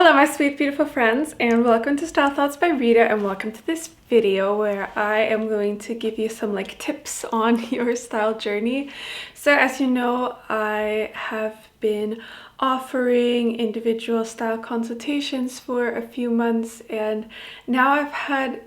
Hello my sweet beautiful friends, and welcome to Style Thoughts by Rita, and welcome to this video where I am going to give you some tips on your style journey. So as you know, I have been offering individual style consultations for a few months, and now I've had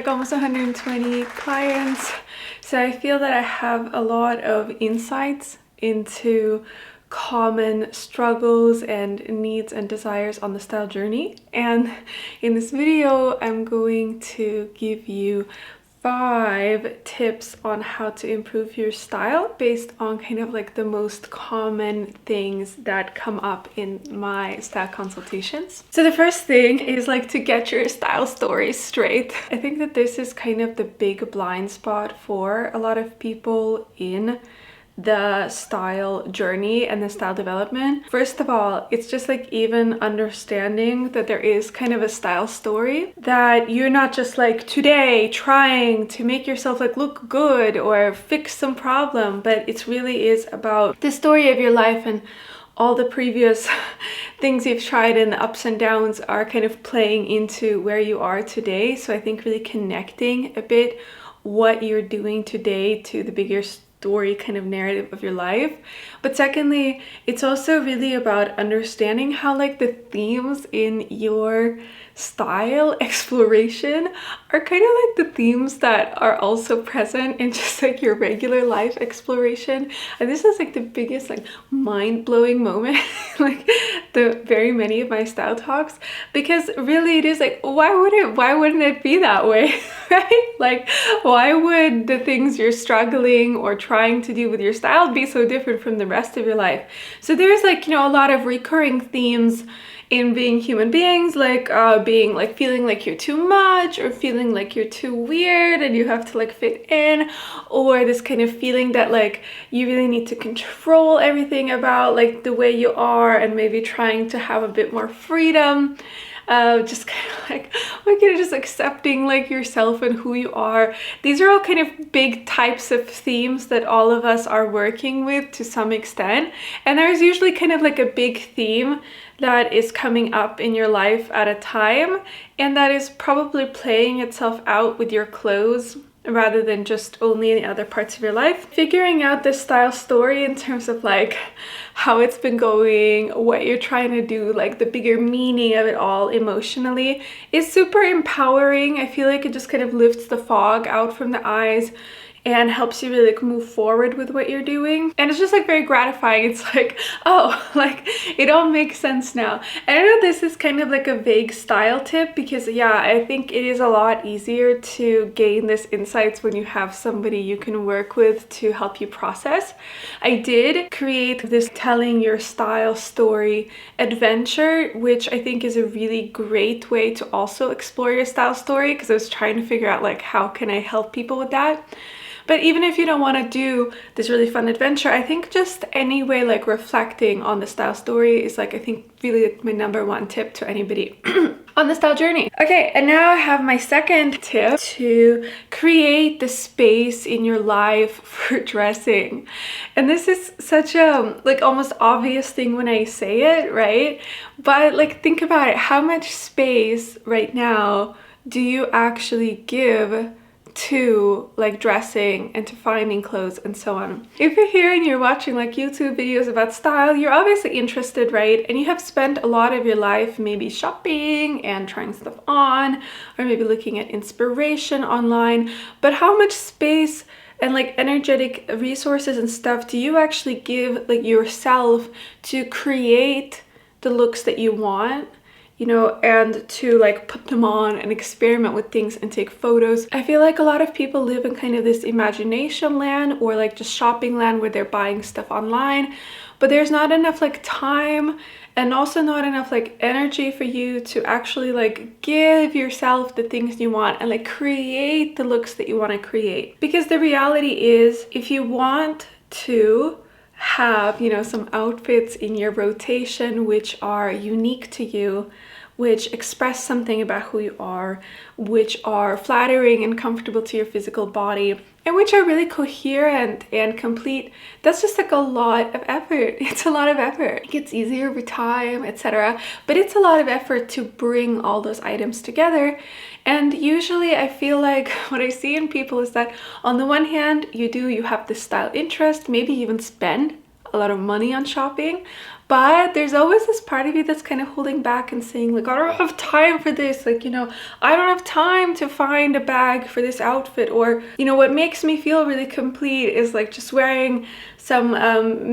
almost 120 clients, so I feel that I have a lot of insights into common struggles and needs and desires on the style journey. And in this video I'm going to give you 5 tips on how to improve your style based on the most common things that come up in my style consultations. So the first thing is to get your style story straight. I think that this is the big blind spot for a lot of people in the style journey and the style development. First of all, it's just even understanding that there is a style story, that you're not just today trying to make yourself look good or fix some problem, but it really is about the story of your life, and all the previous things you've tried and the ups and downs are playing into where you are today. So I think really connecting a bit what you're doing today to the bigger story narrative of your life. But secondly, it's also really about understanding how the themes in your style exploration are the themes that are also present in just your regular life exploration. And this is the biggest mind-blowing moment the very many of my style talks, because really it is why wouldn't it be that way? Right? Why would the things you're struggling or trying to do with your style be so different from the rest of your life? So there's a lot of recurring themes in being human beings, being feeling you're too much, or feeling you're too weird and you have to fit in, or this feeling that you really need to control everything about the way you are, and maybe trying to have a bit more freedom. Just just accepting yourself and who you are. These are all big types of themes that all of us are working with to some extent, and there's usually a big theme that is coming up in your life at a time, and that is probably playing itself out with your clothes rather than just only in other parts of your life. Figuring out the style story in terms of how it's been going, what you're trying to do, the bigger meaning of it all emotionally, is super empowering. I feel it just lifts the fog out from the eyes and helps you really move forward with what you're doing. And it's just very gratifying. It's oh, it all makes sense now. And I know this is a vague style tip, because yeah, I think it is a lot easier to gain this insights when you have somebody you can work with to help you process. I did create this telling your style story adventure, which I think is a really great way to also explore your style story, because I was trying to figure out how can I help people with that. But even if you don't want to do this really fun adventure, I think just anyway, reflecting on the style story is I think really my #1 tip to anybody on the style journey. Okay, and now I have my second tip: to create the space in your life for dressing. And this is such a almost obvious thing when I say it, right? But think about it. How much space right now do you actually give to dressing and to finding clothes and so on? If you're here and you're watching YouTube videos about style, you're obviously interested, right? And you have spent a lot of your life maybe shopping and trying stuff on, or maybe looking at inspiration online. But how much space and energetic resources and stuff do you actually give yourself to create the looks that you want? And to put them on and experiment with things and take photos. I feel a lot of people live in this imagination land, or just shopping land, where they're buying stuff online, but there's not enough time, and also not enough energy for you to actually give yourself the things you want and create the looks that you want to create. Because the reality is, if you want to have some outfits in your rotation which are unique to you, which express something about who you are, which are flattering and comfortable to your physical body, and which are really coherent and complete. That's just like a lot of effort. It's a lot of effort. It gets easier with time, etc. But it's a lot of effort to bring all those items together. And usually I feel like what I see in people is that on the one hand, you have this style interest, maybe even spend a lot of money on shopping, but there's always this part of you that's kind of holding back and saying like, I don't have time for this, like, you know, I don't have time to find a bag for this outfit, or, you know, what makes me feel really complete is like just wearing some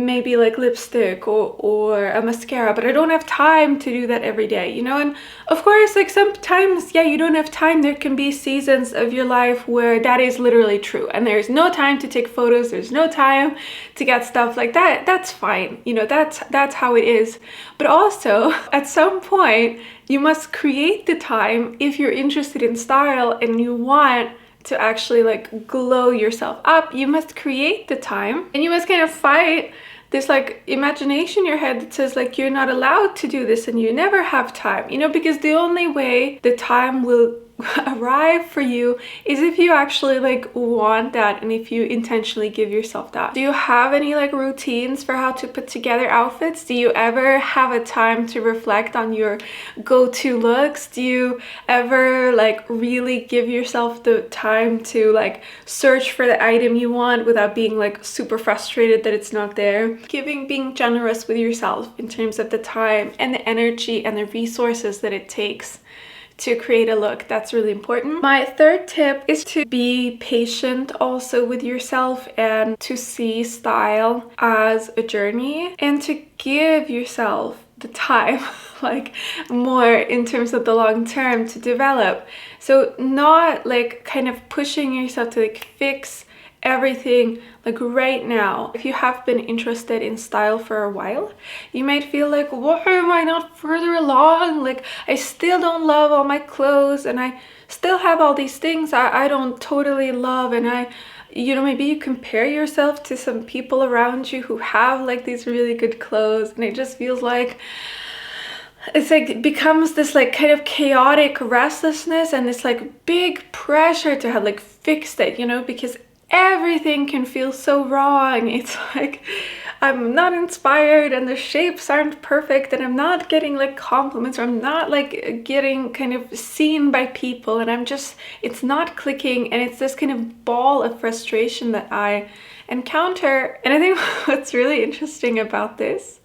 maybe like lipstick or a mascara, but I don't have time to do that every day, you know. And of course, like sometimes, yeah, you don't have time. There can be seasons of your life where that is literally true, and there's no time to take photos, there's no time to get stuff like that. That's fine, you know, that's how it is. But also at some point you must create the time if you're interested in style and you want to actually like glow yourself up. You must create the time, and you must kind of fight this like imagination in your head that says like you're not allowed to do this and you never have time, you know, because the only way the time will arrive for you is if you actually like want that and if you intentionally give yourself that. Do you have any like routines for how to put together outfits? Do you ever have a time to reflect on your go-to looks? Do you ever like really give yourself the time to like search for the item you want without being like super frustrated that it's not there? Being generous with yourself in terms of the time and the energy and the resources that it takes to create a look. That's really important. My third tip is to be patient also with yourself and to see style as a journey and to give yourself the time like more in terms of the long term to develop. So not like kind of pushing yourself to like fix everything like right now. If you have been interested in style for a while, you might feel like, why am I not further along? Like I still don't love all my clothes and I still have all these things I don't totally love, and you know, maybe you compare yourself to some people around you who have like these really good clothes, and it just feels like it's like it becomes this like kind of chaotic restlessness and this like big pressure to have like fixed it, you know, because everything can feel so wrong. It's like I'm not inspired and the shapes aren't perfect and I'm not getting like compliments, or I'm not like getting kind of seen by people, and it's not clicking, and it's this kind of ball of frustration that I encounter. And I think what's really interesting about this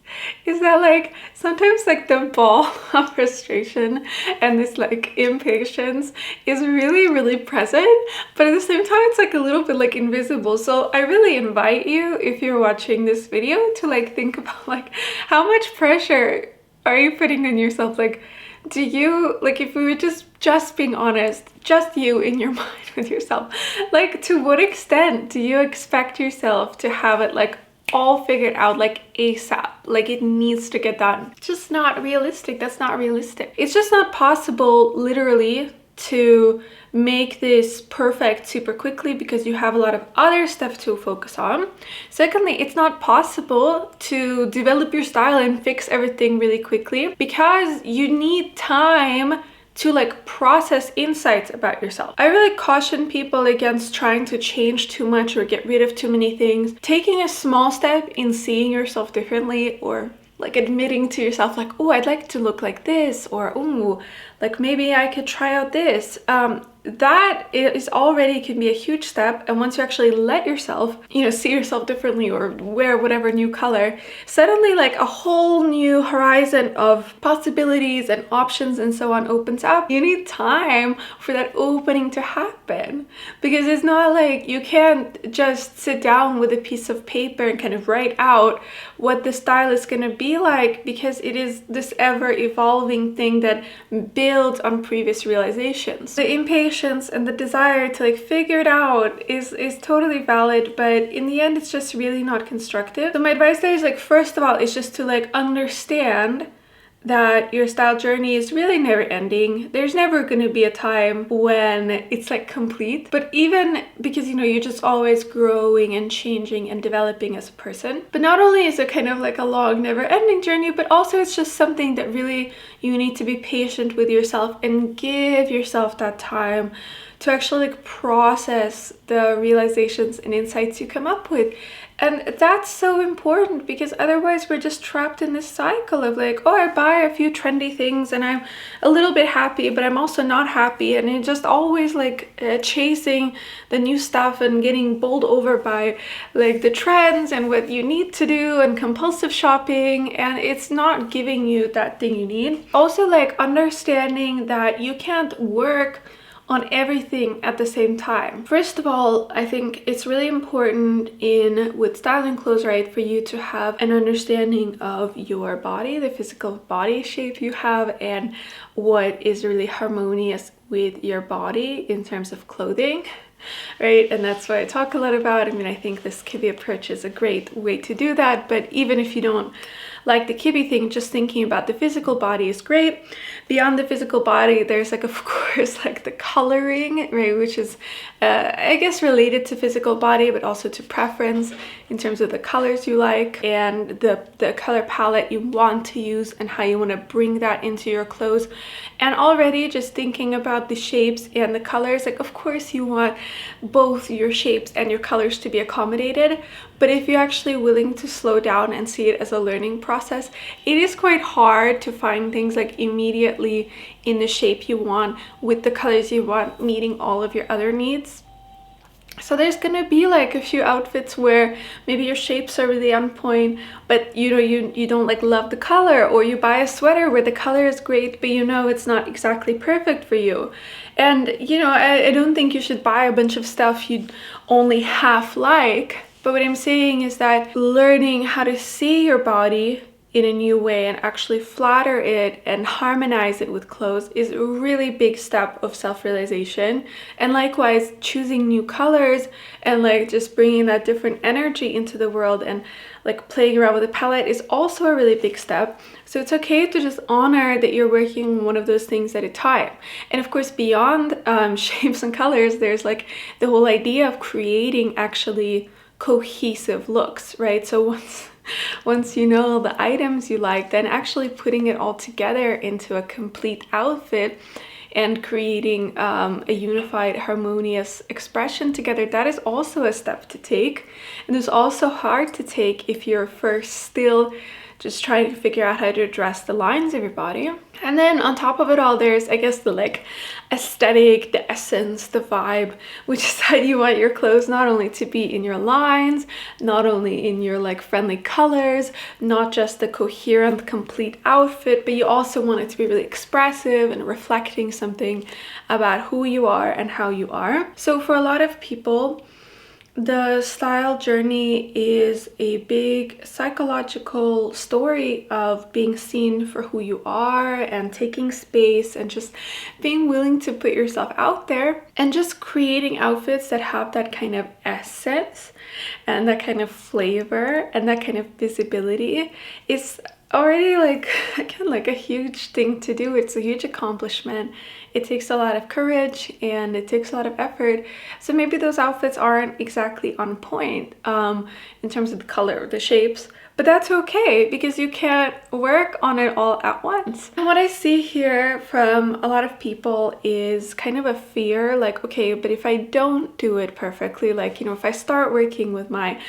is that like sometimes like the ball of frustration and this like impatience is really present, but at the same time it's like a little bit like invisible. So I really invite you, if you're watching this video, to like think about like how much pressure are you putting on yourself. Like, do you, like, if we were just being honest, just you in your mind with yourself, like to what extent do you expect yourself to have it like all figured out like ASAP, like it needs to get done? It's just not realistic. That's not realistic. It's just not possible literally to make this perfect super quickly because you have a lot of other stuff to focus on. Secondly, it's not possible to develop your style and fix everything really quickly because you need time to like process insights about yourself. I really caution people against trying to change too much or get rid of too many things. Taking a small step in seeing yourself differently, or like admitting to yourself like, oh, I'd like to look like this, or oh, like maybe I could try out this. That is already can be a huge step. And once you actually let yourself, you know, see yourself differently or wear whatever new color, suddenly like a whole new horizon of possibilities and options and so on opens up. You need time for that opening to happen, because it's not like you can't just sit down with a piece of paper and kind of write out what the style is going to be like, because it is this ever evolving thing that builds on previous realizations. The impatience and the desire to like figure it out is totally valid, but in the end it's just really not constructive. So my advice there is like, first of all, is just to like understand that your style journey is really never ending. There's never going to be a time when it's like complete, but even because, you know, you're just always growing and changing and developing as a person. But not only is it kind of like a long never ending journey, but also it's just something that really you need to be patient with yourself and give yourself that time to actually like process the realizations and insights you come up with. And that's so important, because otherwise we're just trapped in this cycle of like, oh, I buy a few trendy things and I'm a little bit happy, but I'm also not happy. And you're just always like chasing the new stuff and getting bowled over by like the trends and what you need to do and compulsive shopping. And it's not giving you that thing you need. Also, like understanding that you can't work on everything at the same time. First of all, I think it's really important with styling clothes, right, for you to have an understanding of your body, the physical body shape you have, and what is really harmonious with your body in terms of clothing, right? And that's what I talk a lot about. I mean, I think this Kibbe approach is a great way to do that, but even if you don't like the Kibbe thing, just thinking about the physical body is great. Beyond the physical body, there's like, of course, like the coloring, right, which is I guess related to physical body, but also to preference in terms of the colors you like and the color palette you want to use and how you want to bring that into your clothes. And already just thinking about the shapes and the colors, like of course you want both your shapes and your colors to be accommodated, but if you're actually willing to slow down and see it as a learning process, it is quite hard to find things like immediately in the shape you want with the colors you want, meeting all of your other needs. So there's gonna be like a few outfits where maybe your shapes are really on point, but you know, you don't like love the color, or you buy a sweater where the color is great, but you know it's not exactly perfect for you. And you know, I don't think you should buy a bunch of stuff you only half like. But what I'm saying is that learning how to see your body in a new way and actually flatter it and harmonize it with clothes is a really big step of self-realization. And likewise, choosing new colors and like just bringing that different energy into the world and like playing around with the palette is also a really big step. So it's okay to just honor that you're working on one of those things at a time. And of course, beyond shapes and colors, there's like the whole idea of creating actually cohesive looks, right? So once you know the items you like, then actually putting it all together into a complete outfit and creating a unified, harmonious expression together, that is also a step to take. And it's also hard to take if you're first still just trying to figure out how to address the lines of your body. And then on top of it all, there's, I guess, the like aesthetic, the essence, the vibe, which is that you want your clothes not only to be in your lines, not only in your like friendly colors, not just the coherent, complete outfit, but you also want it to be really expressive and reflecting something about who you are and how you are. So for a lot of people, the style journey is a big psychological story of being seen for who you are and taking space and just being willing to put yourself out there and just creating outfits that have that kind of essence and that kind of flavor and that kind of visibility. Is already like, again, like a huge thing to do. It's a huge accomplishment. It takes a lot of courage and it takes a lot of effort. So maybe those outfits aren't exactly on point in terms of the color, the shapes, but that's okay because you can't work on it all at once. And what I see here from a lot of people is kind of a fear, like, okay, but if I don't do it perfectly, like, you know, if I start working with my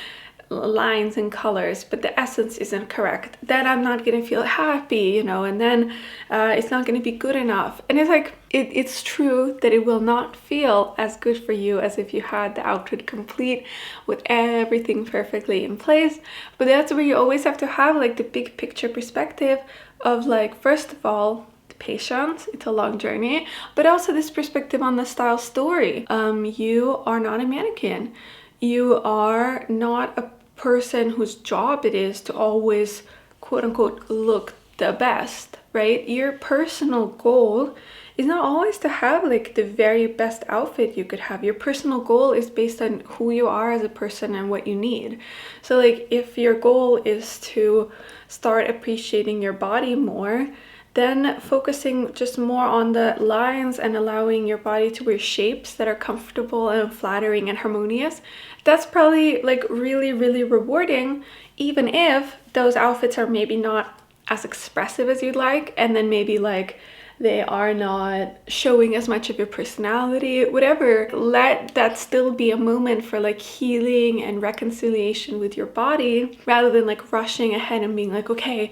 lines and colors but the essence isn't correct, then I'm not gonna feel happy, you know, and then it's not gonna be good enough. And it's like it's true that it will not feel as good for you as if you had the outfit complete with everything perfectly in place. But that's where you always have to have like the big picture perspective of like, first of all, patience, it's a long journey, but also this perspective on the style story. You are not a mannequin. You are not a person whose job it is to always quote unquote look the best, right? Your personal goal is not always to have like the very best outfit you could have. Your personal goal is based on who you are as a person and what you need. So like if your goal is to start appreciating your body more, then focusing just more on the lines and allowing your body to wear shapes that are comfortable and flattering and harmonious, that's probably like really, really rewarding, even if those outfits are maybe not as expressive as you'd like, and then maybe like they are not showing as much of your personality, whatever. Let that still be a moment for like healing and reconciliation with your body, rather than like rushing ahead and being like, okay,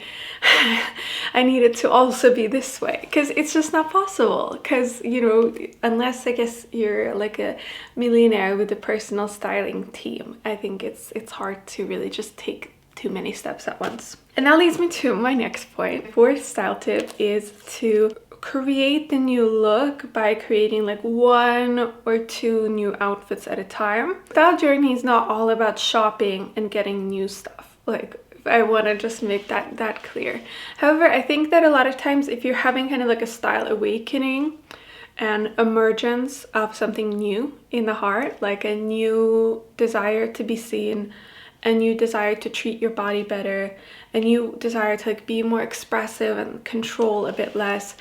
I need it to also be this way, because it's just not possible. Because, you know, unless I guess you're like a millionaire with a personal styling team, I think it's hard to really just take too many steps at once. And that leads me to my next point. Fourth style tip is to create the new look by creating like 1 or 2 new outfits at a time. Style journey is not all about shopping and getting new stuff. Like, I want to just make that clear. However, I think that a lot of times if you're having kind of like a style awakening and emergence of something new in the heart, like a new desire to be seen, a new desire to treat your body better, a new desire to like be more expressive and control a bit less,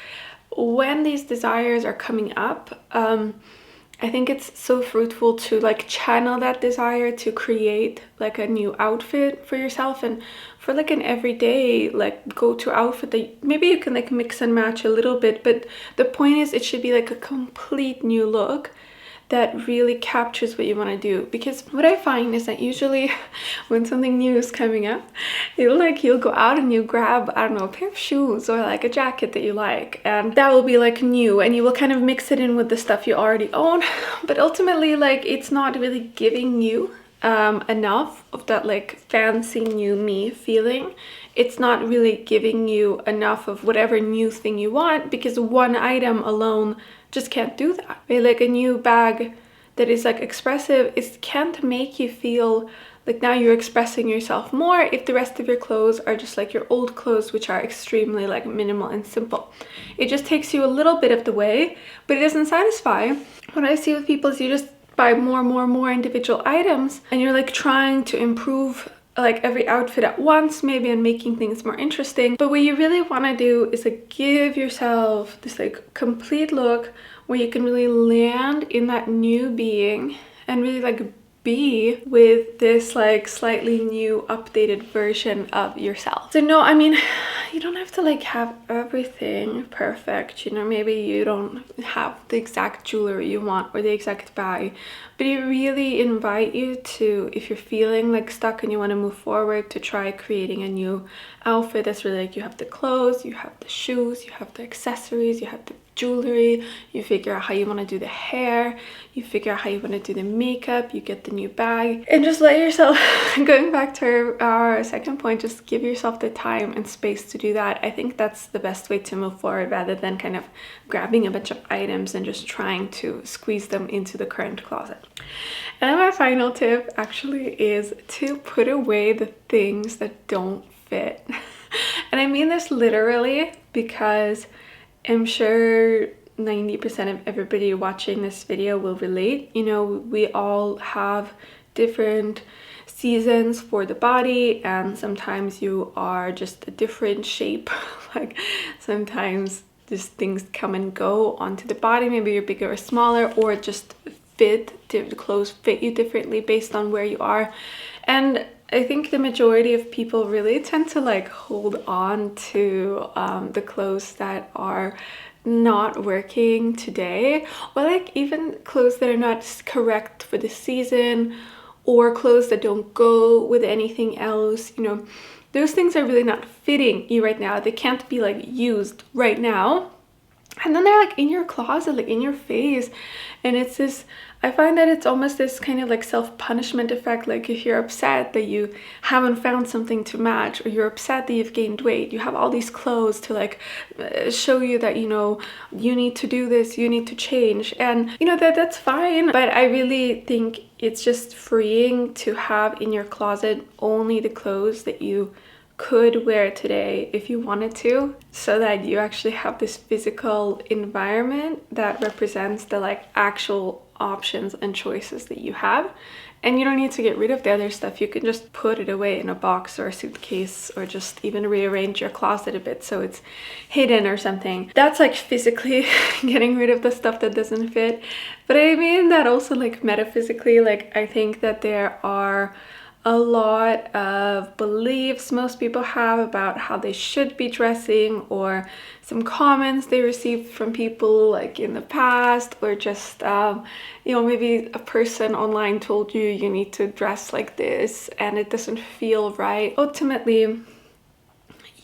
when these desires are coming up, I think it's so fruitful to like channel that desire to create like a new outfit for yourself, and for like an everyday like go-to outfit that maybe you can like mix and match a little bit, but the point is it should be like a complete new look that really captures what you want to do. Because what I find is that usually when something new is coming up, you'll go out and you grab, I don't know, a pair of shoes or like a jacket that you like, and that will be like new, and you will kind of mix it in with the stuff you already own, but ultimately like it's not really giving you enough of that like fancy new me feeling. It's not really giving you enough of whatever new thing you want, because one item alone just can't do that, right? Like a new bag that is like expressive, it can't make you feel like now you're expressing yourself more if the rest of your clothes are just like your old clothes, which are extremely like minimal and simple. It just takes you a little bit of the way, but it doesn't satisfy. What I see with people is you just buy more individual items, and you're like trying to improve like every outfit at once maybe, and making things more interesting. But what you really want to do is like give yourself this like complete look where you can really land in that new being and really like be with this like slightly new updated version of yourself. So no, I mean, you don't have to like have everything perfect, you know, maybe you don't have the exact jewelry you want or the exact bag, but I really invite you to, if you're feeling like stuck and you want to move forward, to try creating a new outfit that's really like, you have the clothes, you have the shoes, you have the accessories, you have the jewelry, you figure out how you want to do the hair, you figure out how you want to do the makeup, you get the new bag, and just let yourself, going back to our second point, just give yourself the time and space to do that. I think that's the best way to move forward, rather than kind of grabbing a bunch of items and just trying to squeeze them into the current closet. And my final tip actually is to put away the things that don't fit. And I mean this literally, because I'm sure 90% of everybody watching this video will relate. You know, we all have different seasons for the body, and sometimes you are just a different shape. Like sometimes just things come and go onto the body. Maybe you're bigger or smaller, or just the clothes fit you differently based on where you are. And I think the majority of people really tend to like hold on to the clothes that are not working today, or like even clothes that are not correct for the season, or clothes that don't go with anything else. You know, those things are really not fitting you right now. They can't be like used right now, and then they're like in your closet, like in your face, and it's this, I find that it's almost this kind of like self-punishment effect. Like if you're upset that you haven't found something to match, or you're upset that you've gained weight, you have all these clothes to like show you that, you know, you need to do this, you need to change. And you know, that's fine, but I really think it's just freeing to have in your closet only the clothes that you could wear today if you wanted to, so that you actually have this physical environment that represents the like actual options and choices that you have. And you don't need to get rid of the other stuff. You can just put it away in a box or a suitcase, or just even rearrange your closet a bit so it's hidden or something. That's like physically getting rid of the stuff that doesn't fit. But I mean that also like metaphysically. Like I think that there are a lot of beliefs most people have about how they should be dressing, or some comments they received from people like in the past, or just you know, maybe a person online told you you need to dress like this and it doesn't feel right. Ultimately,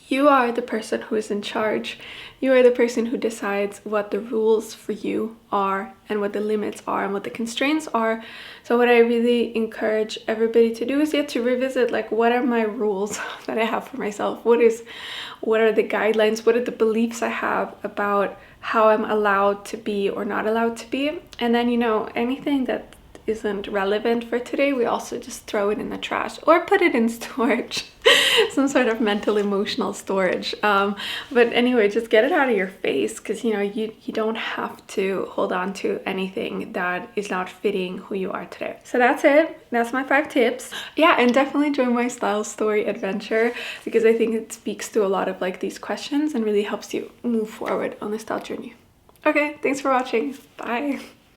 you are the person who is in charge. You are the person who decides what the rules for you are and what the limits are and what the constraints are. So what I really encourage everybody to do is to revisit, like, what are my rules that I have for myself? What are the guidelines? What are the beliefs I have about how I'm allowed to be or not allowed to be? And then, you know, anything that isn't relevant for today, we also just throw it in the trash or put it in storage. Some sort of mental emotional storage. But anyway, just get it out of your face, because you know, you don't have to hold on to anything that is not fitting who you are today. So that's it. That's my 5 tips. Yeah, and definitely join my style story adventure, because I think it speaks to a lot of like these questions and really helps you move forward on the style journey. Okay, thanks for watching. Bye.